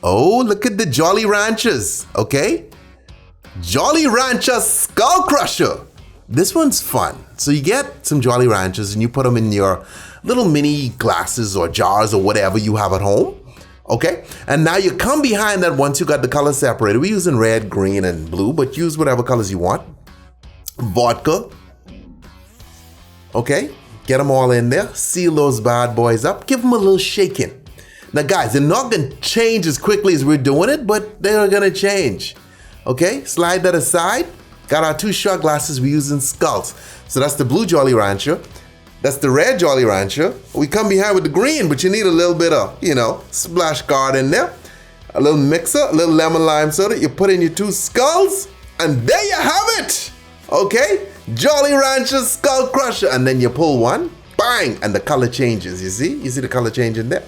Oh, look at the Jolly Ranchers, okay? Jolly Rancher Skull Crusher. This one's fun. So you get some Jolly Ranchers and you put them in your little mini glasses or jars or whatever you have at home, okay? And now you come behind that once you got the color separated. We're using red, green, and blue, but use whatever colors you want. Vodka, okay? Get them all in there. Seal those bad boys up. Give them a little shaking. Now, guys, they're not going to change as quickly as we're doing it, but they're going to change. Okay, slide that aside. Got our 2 shot glasses. We're using skulls. So that's the blue Jolly Rancher. That's the red Jolly Rancher. We come behind with the green, but you need a little bit of, splash guard in there. A little mixer, a little lemon lime soda. You put in your 2 skulls, and there you have it. Okay, Jolly Rancher Skull Crusher. And then you pull one, bang, and the color changes. You see the color changing there?